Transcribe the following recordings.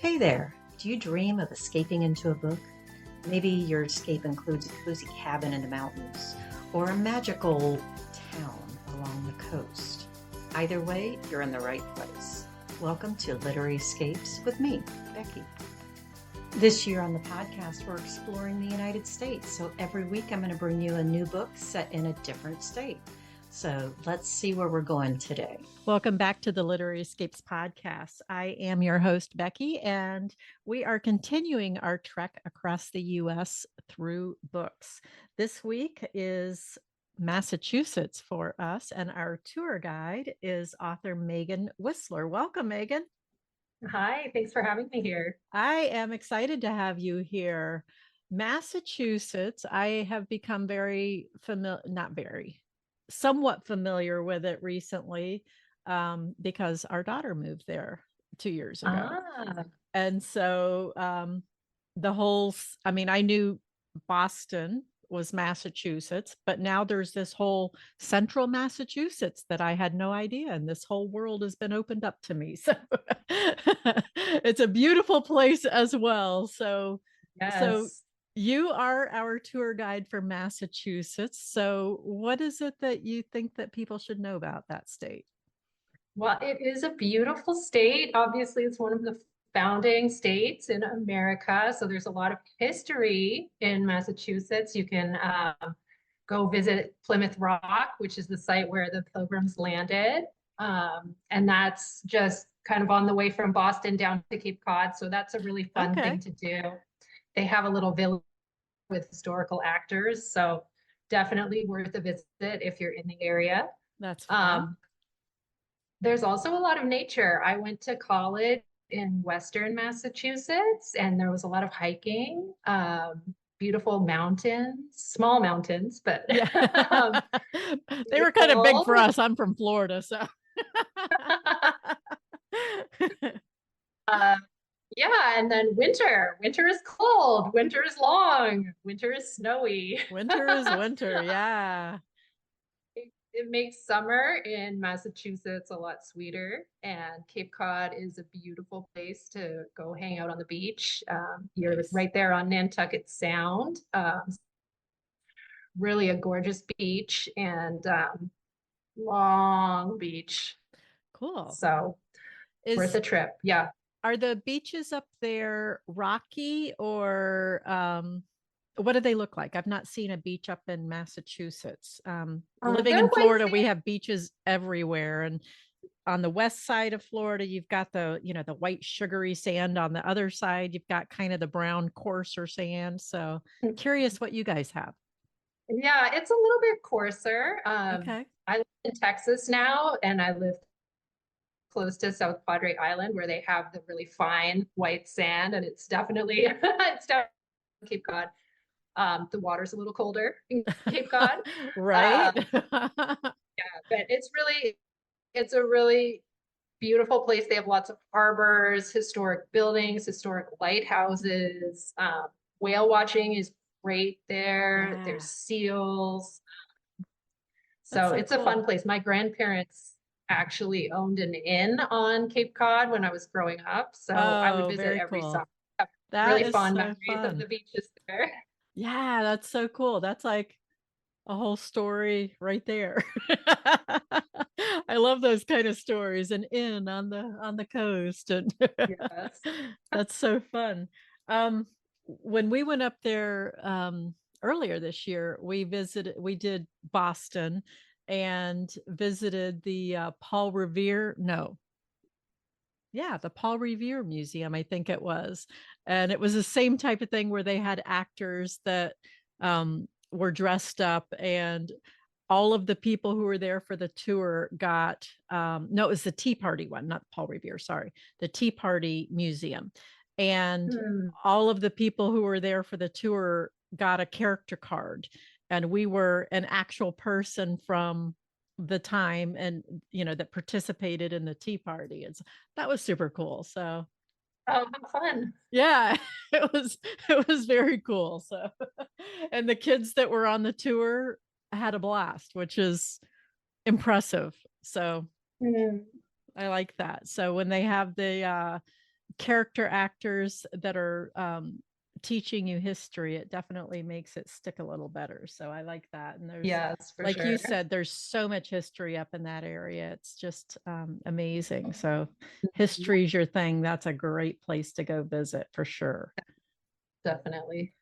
Hey there, do you dream of escaping into a book? Maybe your escape includes a cozy cabin in the mountains or a magical town along the coast. Either way, you're in the right place. Welcome to Literary Escapes with me, Becky. This year on the podcast, we're exploring the United States. So every week I'm going to bring you a new book set in a different state. So let's see where we're going today. Welcome back to the Literary Escapes podcast. I am your host, Becky, and we are continuing our trek across the U.S. through books. This week is Massachusetts for us, and our tour guide is author Meghann Whistler. Welcome, Meghann. Hi, thanks for having me here. I am excited to have you here. Massachusetts, I have become somewhat familiar with it recently because our daughter moved there 2 years ago. And so I knew Boston was Massachusetts, but now there's this whole central Massachusetts that I had no idea. And this whole world has been opened up to me. So it's a beautiful place as well. So, Yes. You are our tour guide for Massachusetts. So what is it that you think that people should know about that state? Well, it is a beautiful state. Obviously, it's one of the founding states in America. So there's a lot of history in Massachusetts. You can go visit Plymouth Rock, which is the site where the Pilgrims landed. And that's just kind of on the way from Boston down to Cape Cod. So that's a really fun thing to do. They have a little village with historical actors. So definitely worth a visit if you're in the area. That's fun. There's also a lot of nature. I went to college in Western Massachusetts, and there was a lot of hiking, beautiful mountains, small mountains, but yeah. They were kind of big for us. I'm from Florida, so. Yeah, and then winter. Winter is cold. Winter is long. Winter is snowy. Winter is winter. Yeah. It makes summer in Massachusetts a lot sweeter, and Cape Cod is a beautiful place to go hang out on the beach. You're right there on Nantucket Sound. Really a gorgeous beach and long beach. Cool. So worth a trip. Yeah. Are the beaches up there rocky or what do they look like? I've not seen a beach up in Massachusetts. Living in Florida, we have beaches everywhere. And on the west side of Florida, you've got the white sugary sand. On the other side, you've got kind of the brown coarser sand. So curious what you guys have. Yeah, it's a little bit coarser. Okay. I live in Texas now, and I live close to South Padre Island, where they have the really fine white sand, and it's definitely Cape Cod. The water's a little colder in Cape Cod. Right. Yeah, but it's a really beautiful place. They have lots of harbors, historic buildings, historic lighthouses. Whale watching is great there. Yeah. There's seals. So it's a fun place. My grandparents actually owned an inn on Cape Cod when I was growing up. So I would visit every summer. Really fond memories of the beaches there. Yeah, that's so cool. That's like a whole story right there. I love those kind of stories. An inn on the coast. And yes. That's so fun. When we went up there earlier this year, we did Boston and visited the Paul Revere. No. Yeah, the Paul Revere Museum, I think it was. And it was the same type of thing where they had actors that were dressed up, and all of the people who were there for the tour got, no, it was the Tea Party one, not Paul Revere, sorry, the Tea Party Museum. And all of the people who were there for the tour got a character card. And we were an actual person from the time and that participated in the Tea Party. That was super cool. So how fun. Yeah, it was very cool. So and the kids that were on the tour had a blast, which is impressive. So I like that. So when they have the character actors that are teaching you history, it definitely makes it stick a little better. So I like that. And there's, Yes, for like you sure. said, there's so much history up in that area. It's just amazing. So Mhm. history's your thing. That's a great place to go visit for sure. Definitely.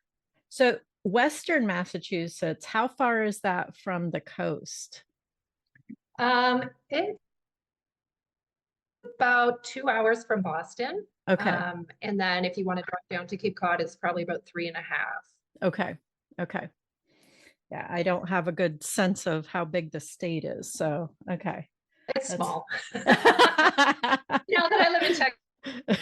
So Western Massachusetts, how far is that from the coast? It's about 2 hours from Boston. Okay. And then if you want to drive down to Cape Cod, it's probably about 3.5. Okay. Okay. Yeah, I don't have a good sense of how big the state is. So, okay. It's That's small. Now that I live in Texas,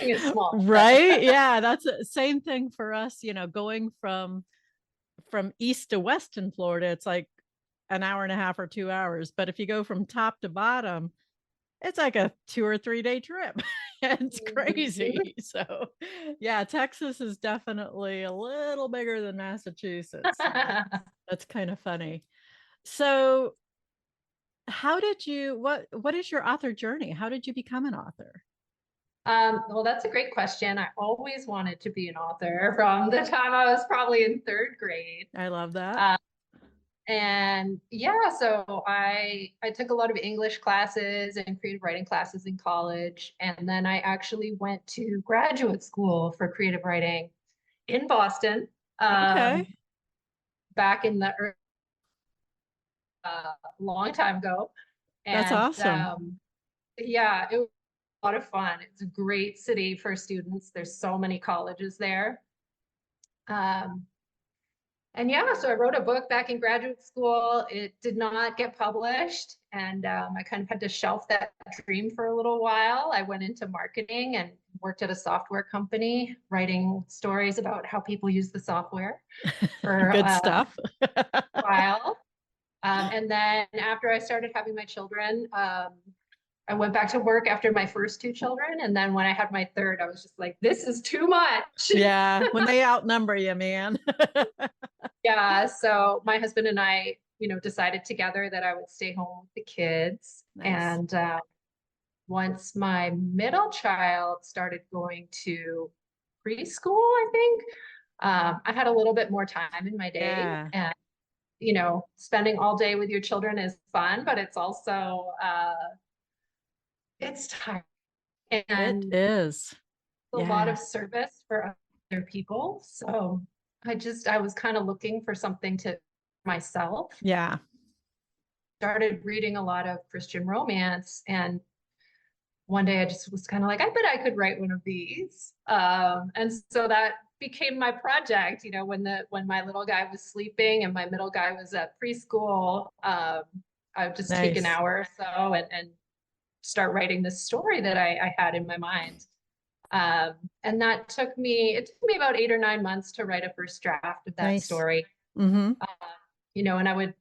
it's small, but right. Yeah, that's the same thing for us, going from east to west in Florida, it's like an hour and a half or 2 hours. But if you go from top to bottom, it's like a 2 or 3 day trip. It's Mhm. crazy. So, yeah, Texas is definitely a little bigger than Massachusetts. So that's kind of funny. So, how did you what is your author journey? How did you become an author? Well, that's a great question. I always wanted to be an author from the time I was probably in third grade. I love that. Uh, and yeah, so I took a lot of English classes and creative writing classes in college, and then I actually went to graduate school for creative writing in Boston, Okay. back in the long time ago. That's And awesome. yeah, it was a lot of fun. It's a great city for students. There's so many colleges there. Um, and yeah, so I wrote a book back in graduate school. It did not get published, and I kind of had to shelf that dream for a little while. I went into marketing and worked at a software company, writing stories about how people use the software for Good a stuff. while. And then after I started having my children, I went back to work after my first two children. And then when I had my third, I was just like, this is too much. Yeah, when they outnumber you, man. Yeah. So my husband and I, decided together that I would stay home with the kids. Nice. And once my middle child started going to preschool, I think, I had a little bit more time in my day. Yeah, And, spending all day with your children is fun, but it's also, it's tiring. it And is. a lot Yeah. of service for other people. So I was kind of looking for something to myself. Yeah. Started reading a lot of Christian romance, and one day I just was kind of like, I bet I could write one of these. And so that became my project. When my little guy was sleeping and my middle guy was at preschool, I would just take an Nice. hour or so and start writing this story that I had in my mind. And it took me about 8 or 9 months to write a first draft of that Nice. story. Mm-hmm. Uh, and I would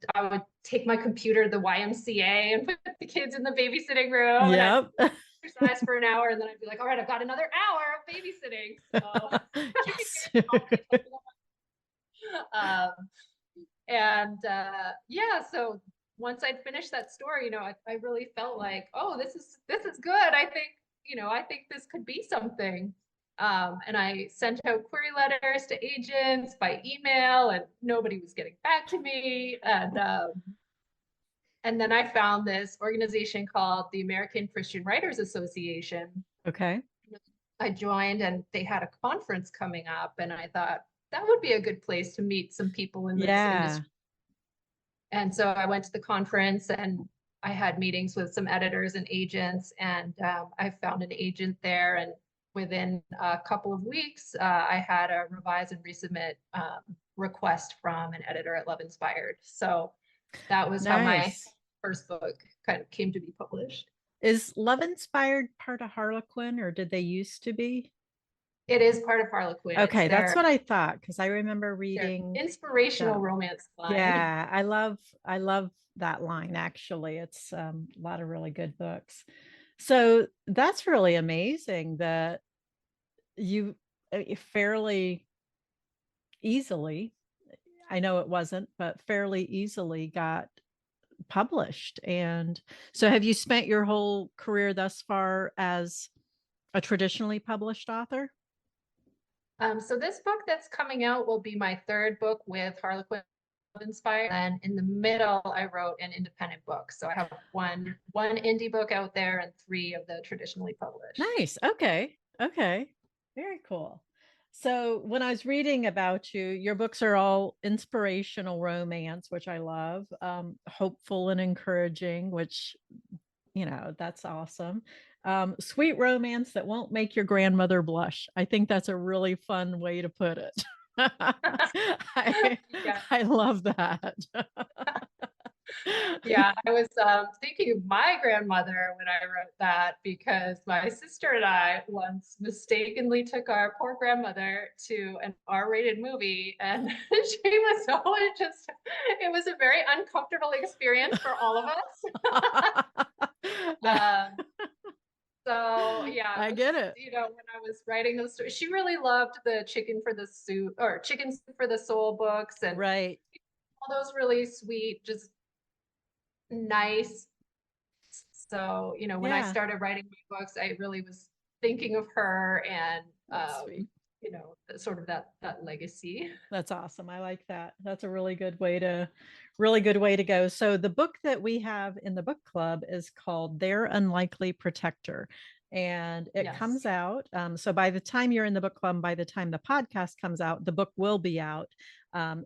take my computer to the YMCA and put the kids in the babysitting room, and I'd Yep. exercise for an hour, and then I'd be like, all right, I've got another hour of babysitting. So you can Yes. get it and yeah, so once I'd finished that story, I really felt like, oh, this is good. I think this could be something. And I sent out query letters to agents by email, and nobody was getting back to me. And then I found this organization called the American Christian Writers Association. Okay. I joined, and they had a conference coming up, and I thought that would be a good place to meet some people in this Yeah. industry. And so I went to the conference, and I had meetings with some editors and agents, and I found an agent there. And within a couple of weeks, I had a revise and resubmit request from an editor at Love Inspired. So that was how my Nice. first book kind of came to be published. Is Love Inspired part of Harlequin or did they used to be? It is part of Harlequin. It's Okay, that's their what I thought because I remember their reading inspirational the romance line. yeah, I love that line actually. It's a lot of really good books. So that's really amazing that you fairly easily, I know it wasn't, but fairly easily got published. And so have you spent your whole career thus far as A traditionally published author? So this book that's coming out will be my third book with Harlequin inspired. And in the middle, I wrote an independent book. So I have one indie book out there and three of the traditionally published. Nice. Okay. Okay. Very cool. So when I was reading about you, your books are all inspirational romance, which I love, hopeful and encouraging, which, that's awesome. Sweet romance that won't make your grandmother blush. I think that's a really fun way to put it. I, Yeah. I love that. Yeah, I was thinking of my grandmother when I wrote that because my sister and I once mistakenly took our poor grandmother to an R-rated movie, and she was always just, it was a very uncomfortable experience for all of us. Um, so yeah, I it was, get it. when I was writing those stories, she really loved the Chicken for the Soup or Chicken Soup for the Soul books and Right. all those really sweet, just nice. So, when I Yeah. started writing my books, I really was thinking of her and, That's sweet. sort of that legacy. That's awesome. I like that. That's a really good way to go. So the book that we have in the book club is called Their Unlikely Protector. And it Yes. comes out. So by the time you're in the book club, by the time the podcast comes out, the book will be out.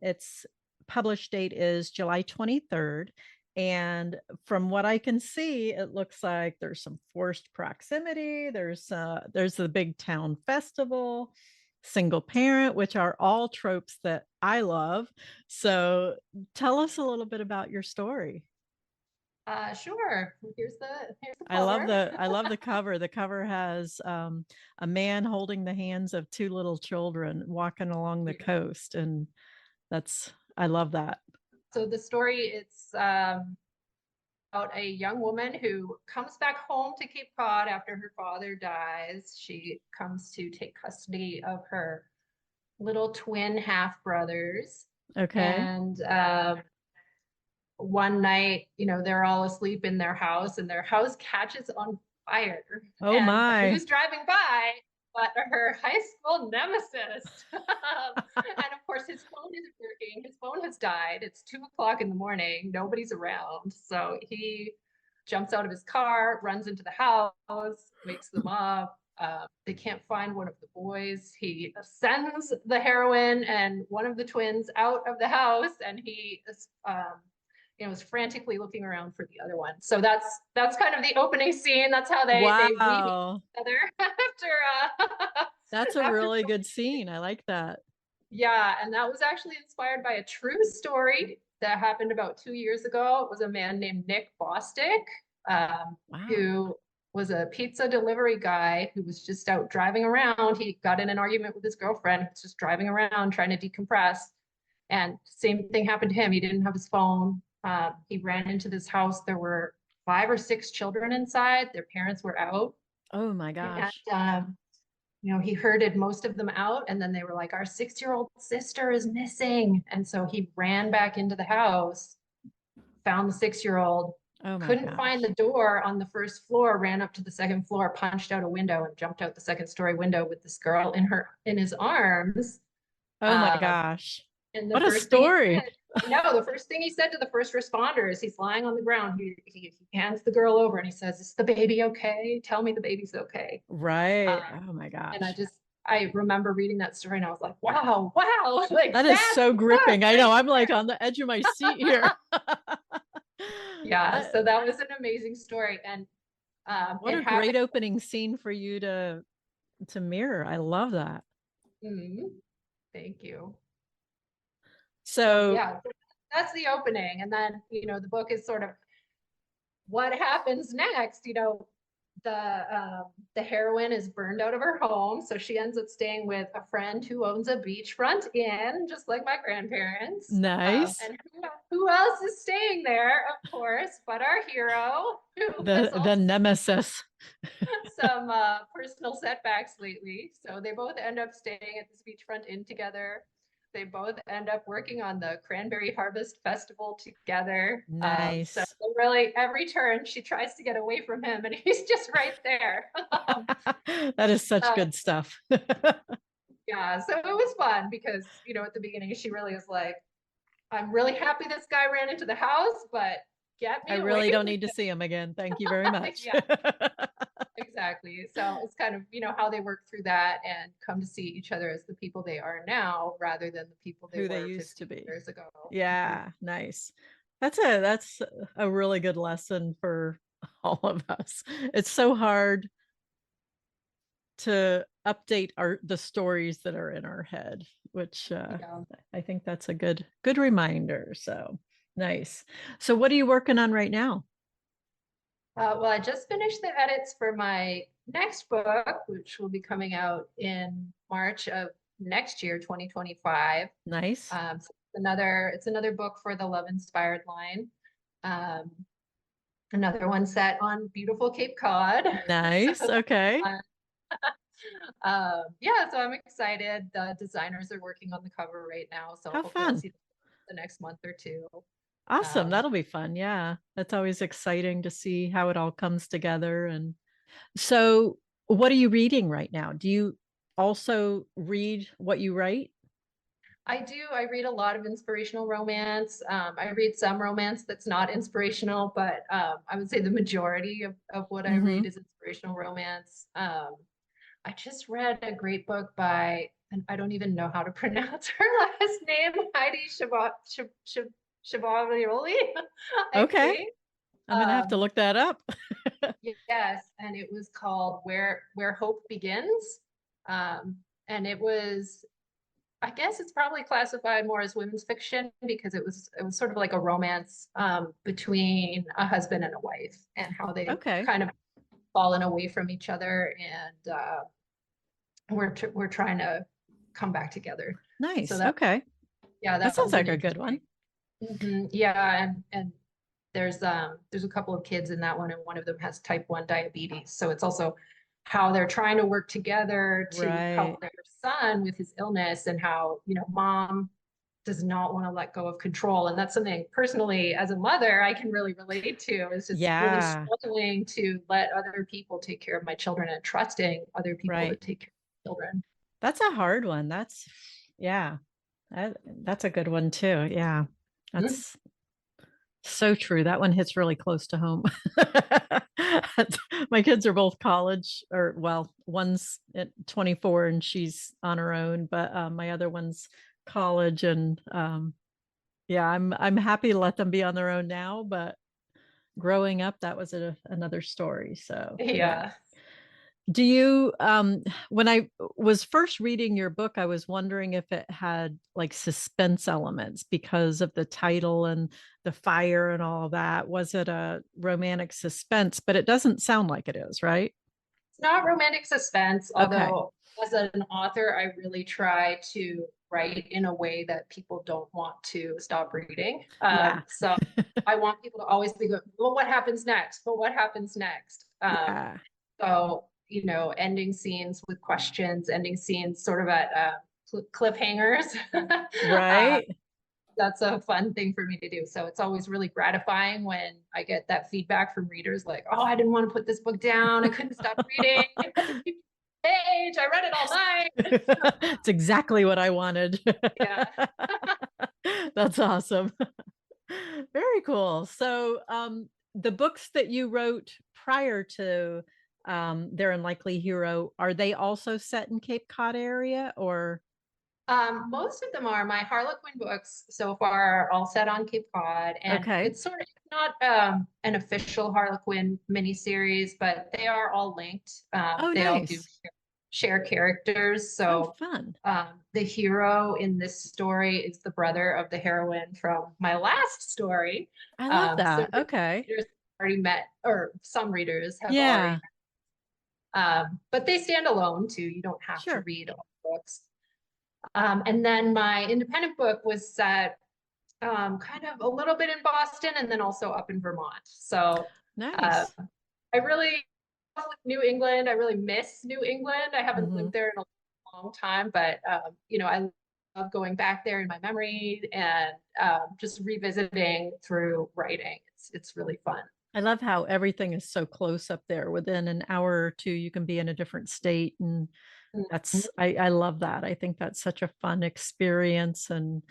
Its published date is July 23rd. And from what I can see, it looks like there's some forced proximity. There's the big town festival, single parent, which are all tropes that I love. So tell us a little bit about your story. Sure. Here's the I love cover. the I love the cover. The cover has a man holding the hands of two little children walking along the Yeah. coast, and I love that. So the story, it's about a young woman who comes back home to Cape Cod after her father dies. She comes to take custody of her little twin half brothers. Okay. And one night, they're all asleep in their house and their house catches on fire. Oh And my. who's driving by but her high school nemesis? And of course, his phone isn't working. His phone has died. It's 2 o'clock in the morning. Nobody's around. So he jumps out of his car, runs into the house, wakes them up. They can't find one of the boys. He sends the heroine and one of the twins out of the house, and he is frantically looking around for the other one. So that's kind of the opening scene. That's how they weave Wow. together after That's a after really good scene. I like that. yeah, and that was actually inspired by a true story that happened about 2 years ago. It was a man named Nick Bostic, Wow. who was a pizza delivery guy who was just out driving around. He got in an argument with his girlfriend. He was just driving around trying to decompress. And same thing happened to him. He didn't have his phone. He ran into this house. There were 5 or 6 children inside. Their parents were out. Oh my And gosh. he herded most of them out, and then they were like, our 6-year-old sister is missing. And so he ran back into the house, found the 6-year-old, Oh my couldn't find gosh. the door on the first floor, ran up to the second floor, punched out a window, and jumped out the second-story window with this girl in his arms. Oh my Um, gosh. and the What a first thing he story. said, no, the first thing he said to the first responders, he's lying on the ground. He hands the girl over and he says, "Is the baby okay? Tell me the baby's okay." Right. Um, Oh my and gosh. I remember reading that story and I was like, wow, like That is that's so the book gripping. I right know. I'm like there. on the edge of my seat here. Yeah, That so that was an amazing story. And what it a happened. great opening scene for you to mirror. I love that. Thank you. So So, yeah, that's the opening. And then, the book is sort of what happens next. The heroine is burned out of her home, so she ends up staying with a friend who owns a beachfront inn, just like my grandparents. nice. And who else is staying there, of course, but our hero, who has The also nemesis. some personal setbacks lately. So they both end up staying at this beachfront inn together. They both end up working on the Cranberry Harvest Festival together. So Nice. really, every turn she tries to get away from him, and he's just right there. That is such Uh, good stuff. yeah, so it was fun because, at the beginning, she really is like, I'm really happy this guy ran into the house, but get I me away really don't from need to see him again. Thank you very him. much. Yeah, exactly. So it's kind of, how they work through that and come to see each other as the people they are now rather than the people they Who they were used to 15 be. years ago. Mhm. Yeah, nice. That's a really good lesson for all of us. It's so hard to update the stories that are in our head, which Yeah. I think that's a good reminder. So nice. So what are you working on right now? Well, I just finished the edits for my next book, which will be coming out in March of next year, 2025. Nice. So it's another book for the Love Inspired line. Um, Another one set on beautiful Cape Cod. So Nice. Okay. uh, yeah, so I'm excited. The designers are working on the cover right now, so How hopefully I'll fun. see the next month or two. Awesome. Um, That'll be fun. Yeah. That's always exciting to see how it all comes together. And so, what are you reading right now? Do you also read what you write? I do. I read a lot of inspirational romance. I read some romance that's not inspirational, but I would say the majority of what I read Mm-hmm. is inspirational romance. I just read a great book by, and I don't even know how to pronounce her last name, Heidi Shavaglioli, I Okay. think. I'm gonna have to Um, look that up. yes, and it was called Where Hope Begins. Um, and it was, I guess it's probably classified more as women's fiction because it was sort of like a romance between a husband and a wife and how they've Okay. kind of fallen away from each other and we're trying to come back together. So Nice. that Okay. yeah, That that sounds one's an like a good interesting. one. Yeah, and there's a couple of kids in that one, and one of them has type 1 diabetes. So it's also how they're trying to work together to Right. help their son with his illness and how, mom does not want to let go of control. And that's something personally as a mother I can really relate to is just really Yeah. struggling to let other people take care of my children and trusting other people to Right. take care of children. That's a hard one. Yeah. That's a good one too. Yeah. Mhm. That's so true. That one hits really close to home. My kids are both college, or well, one's at 24 and she's on her own, but my other one's college, and yeah, I'm happy to let them be on their own now, but growing up, that was another story. So yeah. Yeah. Do you when I was first reading your book, I was wondering if it had like suspense elements because of the title and the fire and all that. Was it a romantic suspense? But it doesn't sound like it is, right? It's not romantic suspense, Okay. although as an author, I really try to write in a way that people don't want to stop reading. Yeah. So I want people to always be going, well, what happens next? But what happens next? Yeah. So, ending scenes with questions, ending scenes sort of at cliffhangers. uh, Right. that's a fun thing for me to do. So it's always really gratifying when I get that feedback from readers like, oh, I didn't want to put this book down. I couldn't stop reading. I couldn't keep the page. I read it all night. It's exactly what I wanted. Yeah. That's awesome. Very cool. So, the books that you wrote prior to Their Unlikely Hero, are they also set in Cape Cod area or? Most of them are my Harlequin books so far are all set on Cape Cod, and Okay. it's sort of not an official Harlequin miniseries, but they are all linked. Oh, They all do nice. share characters. Oh, So fun. the hero in this story is the brother of the heroine from my last story. I love So that. Okay. readers already met, or some readers have already Yeah, met. But they stand alone too. You don't have to sure. read all the books. And then my independent book was set kind of a little bit in Boston and then also up in Vermont. So uh, Nice. I really love New England. I really miss New England. I haven't Hmm. lived there in a long time, but I going back there in my memory and just revisiting through writing. It's really fun. I love how everything is so close up there. Within an hour or two, you can be in a different state. And Mhm. I love that. I think that's such a fun experience and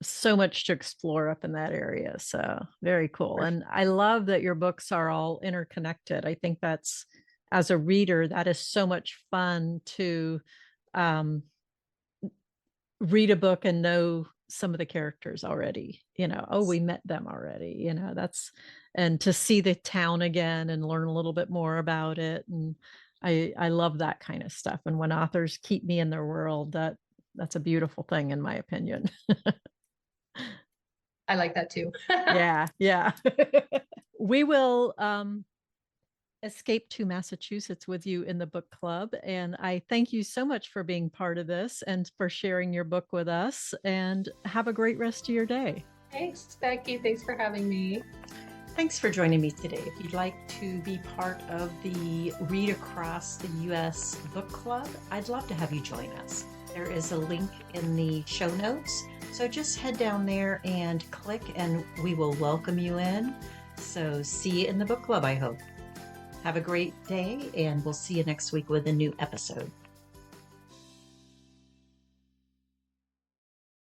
so much to explore up in that area. So very cool. For And I love that your books are all interconnected. I think that's, as a reader, that is so much fun to um, read a book and know some of the characters already, oh, we met them already, and to see the town again and learn a little bit more about it. And I love that kind of stuff. And when authors keep me in their world, that's a beautiful thing, in my opinion. I like that too. Yeah, yeah. We will escape to Massachusetts with you in the book club. And I thank you so much for being part of this and for sharing your book with us. And have a great rest of your day. Thanks, Becky. Thanks for having me. Thanks for joining me today. If you'd like to be part of the Read Across the US Book Club, I'd love to have you join us. There is a link in the show notes. So just head down there and click, and we will welcome you in. So see you in the book club, I hope. Have a great day, and we'll see you next week with a new episode.